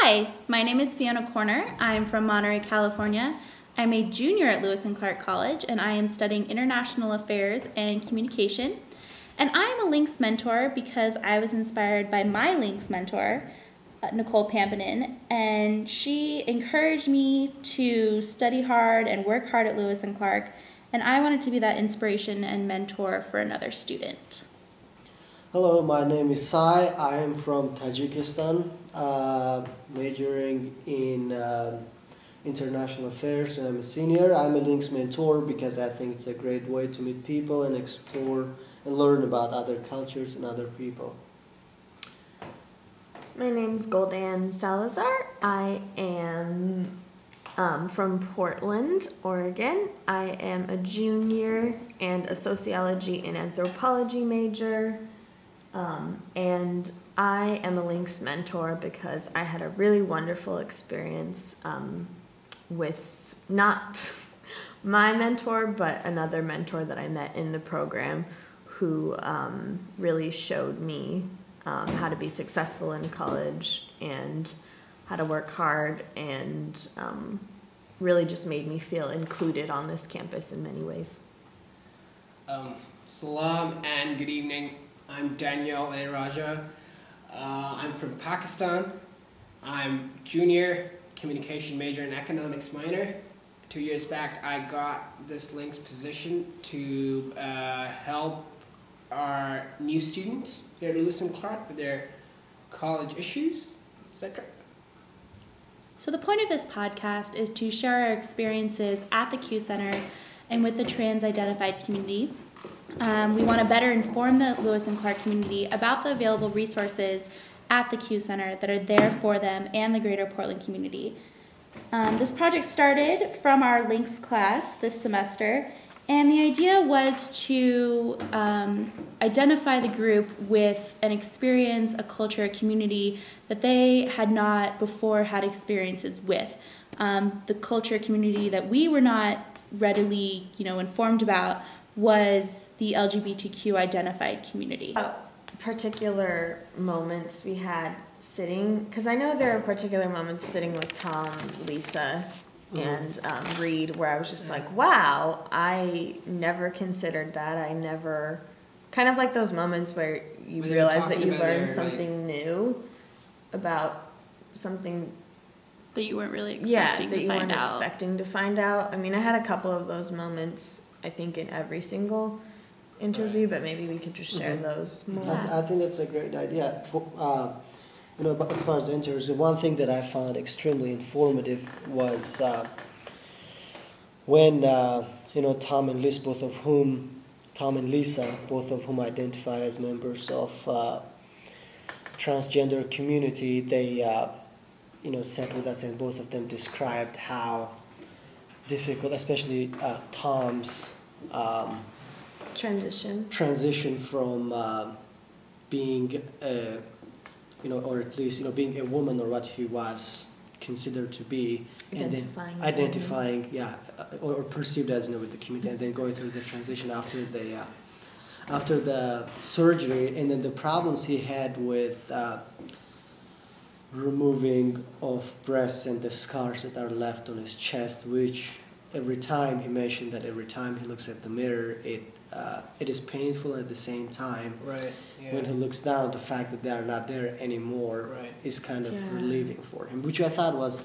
Hi, my name is Fiona Corner. I'm from Monterey, California. I'm a junior at Lewis and Clark College, and I am studying International Affairs and Communication. And I am a Lynx mentor because I was inspired by my Lynx mentor, Nicole Pampinen, and she encouraged me to study hard and work hard at Lewis and Clark, and I wanted to be that inspiration and mentor for another student. Hello, my name is Sai. I am from Tajikistan, majoring in international affairs, and I'm a senior. I'm a Lynx mentor because I think it's a great way to meet people and explore and learn about other cultures and other people. My name's Goldan Salazar. I am from Portland, Oregon. I am a junior and a sociology and anthropology major. And I am a Lynx mentor because I had a really wonderful experience with not my mentor, but another mentor that I met in the program who really showed me how to be successful in college and how to work hard, and really just made me feel included on this campus in many ways. Salam and good evening. I'm Daniel A. Raja. I'm from Pakistan. I'm junior, communication major, and economics minor. 2 years back, I got this Lynx position to help our new students here at Lewis and Clark with their college issues, etc. So the point of this podcast is to share our experiences at the Q Center and with the trans-identified community. We want to better inform the Lewis and Clark community about the available resources at the Q Center that are there for them and the greater Portland community. This project started from our Lynx class this semester, and the idea was to identify the group with an experience, a culture, a community that they had not before had experiences with. The culture community that we were not readily, informed about was the LGBTQ identified community. Particular moments we had sitting, because I know there are particular moments sitting with Tom, Lisa, and Reed, where I was just like, wow, I never considered that. I never, kind of like those moments where you realize that you learned something new about something that you weren't really expecting to find out. that you weren't expecting to find out. I mean, I had a couple of those moments, I think, in every single interview, but maybe we could just share those more. I think that's a great idea. But as far as the interviews, the one thing that I found extremely informative was when Tom and Lisa, both of whom identify as members of transgender community, they sat with us, and both of them described how difficult, especially Tom's transition from being or at least being a woman, or what he was considered to be, identifying or perceived as with the community, and then going through the transition after the surgery, and then the problems he had with removing of breasts and the scars that are left on his chest, which every time he mentioned that every time he looks at the mirror, it is painful at the same time. Right. Yeah. When he looks down, the fact that they are not there anymore is kind of relieving for him, which I thought was,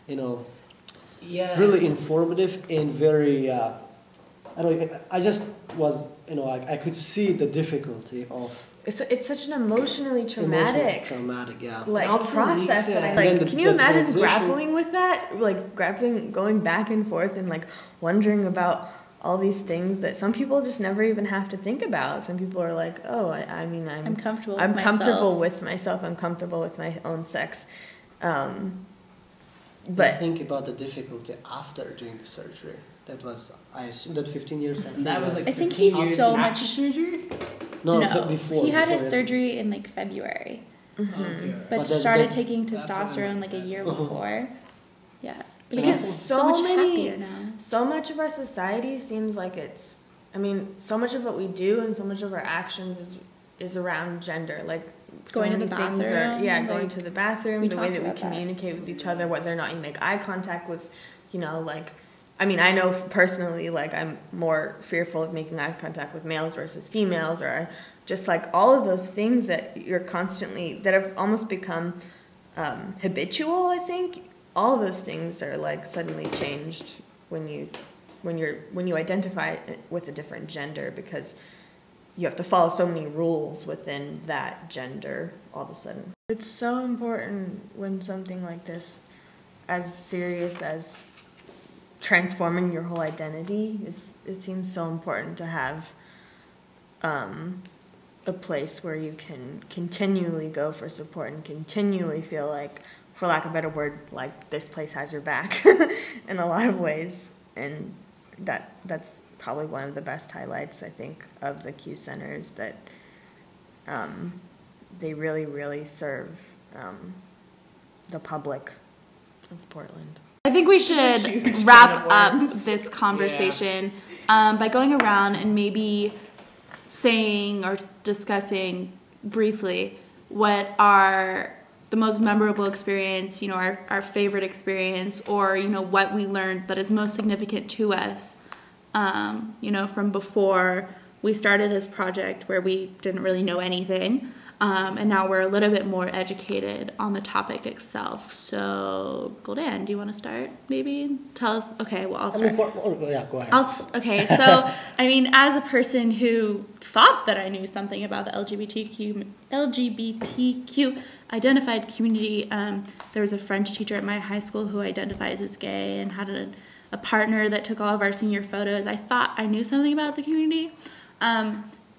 really informative and very. I just was, I could see the difficulty of. It's such an emotionally traumatic, process that can you imagine grappling with that? Going back and forth and wondering about all these things that some people just never even have to think about. Some people are like, oh, I'm comfortable with myself. I'm comfortable with my own sex. But think about the difficulty after doing the surgery. That was, I assume, that 15 years after. That was I think he's so much surgery. No, before. He had his surgery in February, but started taking testosterone a year before. Yeah, but because so much of our society seems like so much of what we do and so much of our actions is around gender. Going to the things bathroom, going like, to the bathroom, we the way talked that we about that. communicate with each other, whether or not you make eye contact with, like, I mean, I know personally, like, I'm more fearful of making eye contact with males versus females, or just like all of those things that you're constantly, that have almost become habitual, I think. All of those things are like suddenly changed when you identify with a different gender, because you have to follow so many rules within that gender all of a sudden. It's so important when something like this, as serious as transforming your whole identity, it seems so important to have a place where you can continually go for support and continually feel like, for lack of a better word, like this place has your back in a lot of ways. And that's probably one of the best highlights, I think, of the Q Centers, that they really, really serve the public of Portland. I think we should wrap up this conversation by going around and maybe saying or discussing briefly what are the most memorable experience, our favorite experience, or, what we learned that is most significant to us, from before we started this project where we didn't really know anything. And now we're a little bit more educated on the topic itself. So, Gul'dan, do you want to start? Maybe tell us. Okay, well, I'll start. Yeah, go ahead. Okay, so I mean, as a person who thought that I knew something about the LGBTQ identified community, there was a French teacher at my high school who identifies as gay and had a partner that took all of our senior photos. I thought I knew something about the community.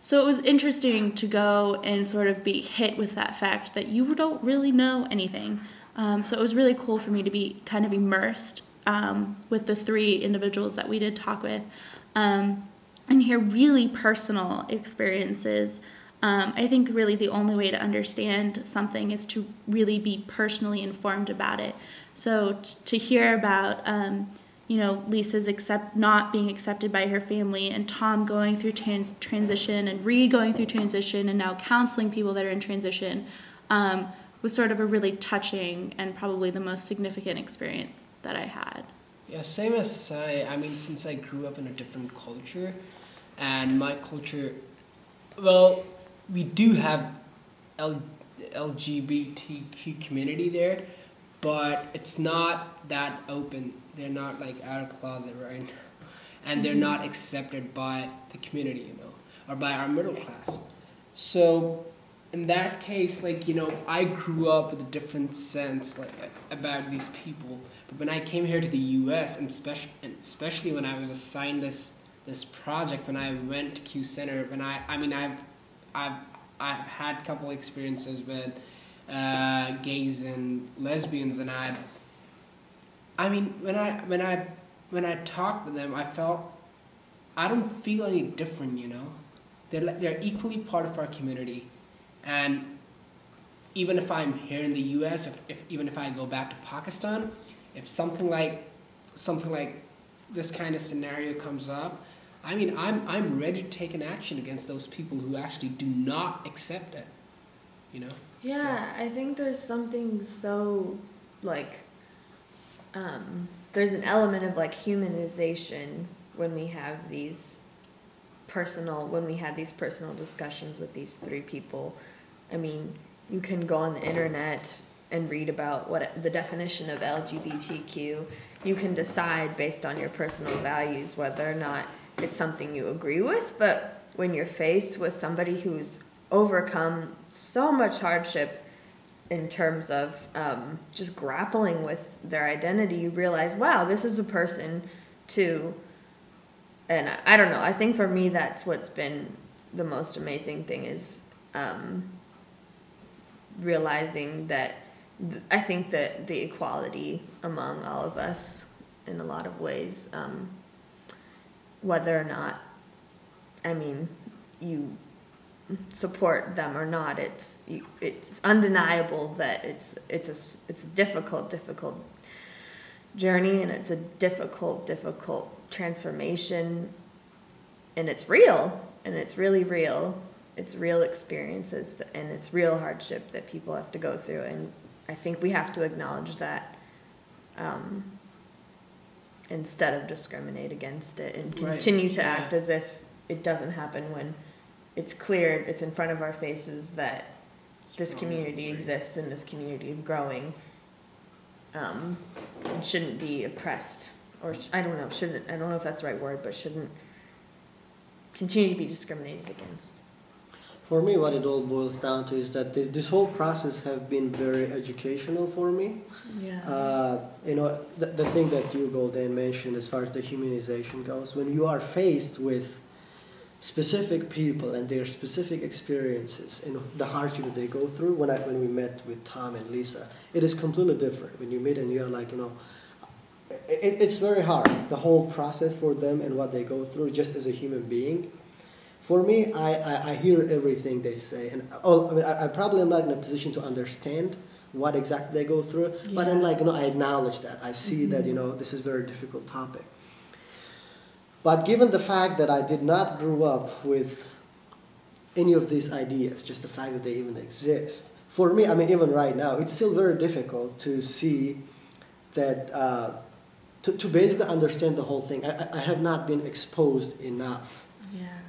So it was interesting to go and sort of be hit with that fact that you don't really know anything. So it was really cool for me to be kind of immersed with the three individuals that we did talk with and hear really personal experiences. I think really the only way to understand something is to really be personally informed about it. So to hear about Lisa's not being accepted by her family, and Tom going through transition, and Reed going through transition, and now counseling people that are in transition, was sort of a really touching and probably the most significant experience that I had. Yeah, same as I mean, since I grew up in a different culture, and my culture, well, we do have LGBTQ community there, but it's not that open. They're not like out of closet right now, and they're not accepted by the community, or by our middle class. So in that case, I grew up with a different sense about these people. But when I came here to the U.S. and especially when I was assigned this project, when I went to Q Center, I've had a couple experiences with gays and lesbians, and when I talked with them, I don't feel any different, They're equally part of our community. And even if I'm here in the U.S., even if I go back to Pakistan, if something like this kind of scenario comes up, I'm ready to take an action against those people who actually do not accept it, Yeah, I think there's something so, there's an element of, humanization when we have these personal discussions with these three people. I mean, you can go on the internet and read about what the definition of LGBTQ. You can decide based on your personal values whether or not it's something you agree with, but when you're faced with somebody who's overcome so much hardship in terms of just grappling with their identity, you realize, wow, this is a person too. And I don't know, I think for me that's what's been the most amazing thing, is realizing that I think that the equality among all of us in a lot of ways, whether or not, you support them or not, it's undeniable that it's a difficult journey, and it's a difficult transformation, and it's real, and it's really real, it's real experiences and it's real hardship that people have to go through, and I think we have to acknowledge that instead of discriminate against it and continue to act as if it doesn't happen when it's clear, it's in front of our faces that this community exists and this community is growing, and shouldn't be oppressed, or I don't know if that's the right word, but shouldn't continue to be discriminated against. For me, what it all boils down to is that this whole process have been very educational for me. Yeah. The thing that you, Golden, mentioned as far as the humanization goes, when you are faced with specific people and their specific experiences and the hardship that they go through, when we met with Tom and Lisa, it is completely different. When you meet and you're like, it's very hard, the whole process for them and what they go through just as a human being. For me, I hear everything they say, and I probably am not in a position to understand what exactly they go through, but I'm like, I acknowledge that. I see that, this is a very difficult topic. But given the fact that I did not grow up with any of these ideas, just the fact that they even exist, for me, even right now, it's still very difficult to see that, to basically understand the whole thing. I have not been exposed enough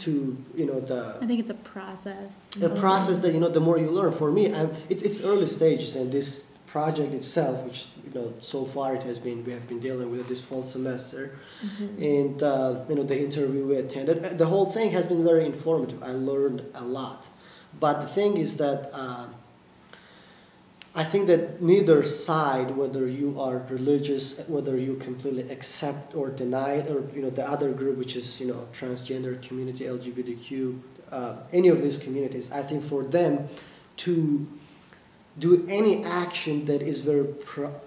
to, I think it's a process. The process that, the more you learn. For me, it's early stages, and this project itself, which, so far we have been dealing with it this fall semester, and, the interview we attended, the whole thing has been very informative. I learned a lot. But the thing is that I think that neither side, whether you are religious, whether you completely accept or deny it, or the other group, which is transgender community, LGBTQ, any of these communities, I think for them to do any action that is very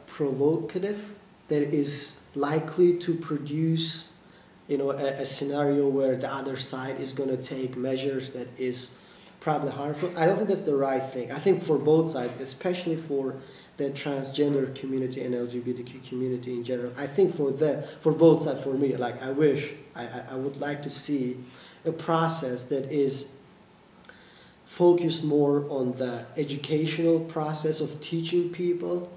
provocative, that is likely to produce a scenario where the other side is going to take measures that is probably harmful, I don't think that's the right thing. I think for both sides, especially for the transgender community and LGBTQ community in general, I think for both sides, for me, like I would like to see a process that is focused more on the educational process of teaching people,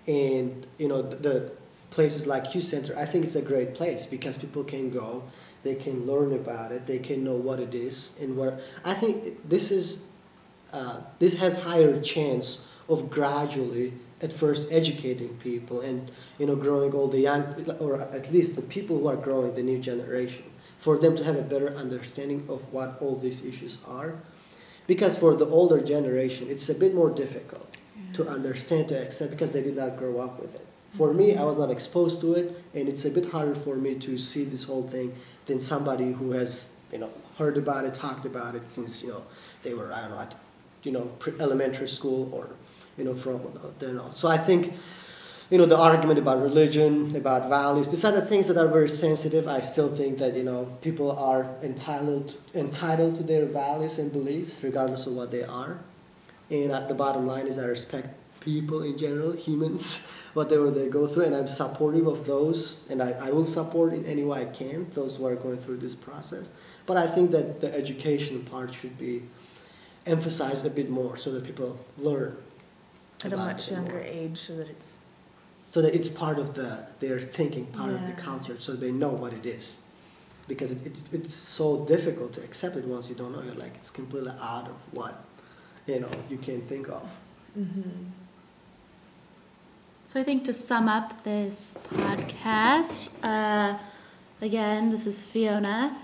and the places like Q Center. I think it's a great place because people can go. They can learn about it. They can know what it is and where. I think this has higher chance of gradually, at first, educating people and growing all the young, or at least the people who are growing the new generation, for them to have a better understanding of what all these issues are. Because for the older generation, it's a bit more difficult to understand, to accept, because they did not grow up with it. For me, I was not exposed to it, and it's a bit harder for me to see this whole thing than somebody who has, heard about it, talked about it since, they were, I don't know, at, elementary school or, from, So I think, the argument about religion, about values, these are the things that are very sensitive. I still think that, people are entitled to their values and beliefs, regardless of what they are. And at the bottom line is I respect people in general, humans, whatever they go through, and I'm supportive of those, and I will support in any way I can those who are going through this process. But I think that the education part should be emphasized a bit more so that people learn at a much younger age, so that it's part of their thinking, part of the culture, so they know what it is. Because it's so difficult to accept it once you don't know. You're like, it's completely out of what you can think of. So I think to sum up this podcast, again, this is Fiona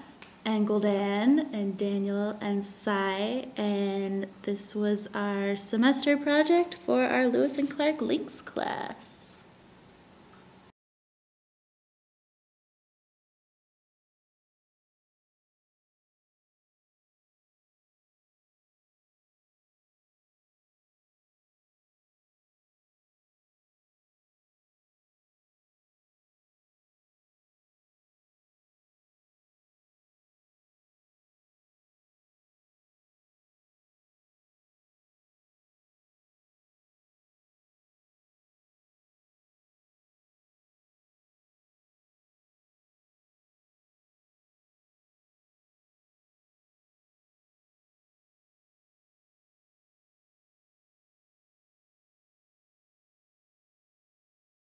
and Gul'dan and Daniel and Sai, and this was our semester project for our Lewis and Clark Links class.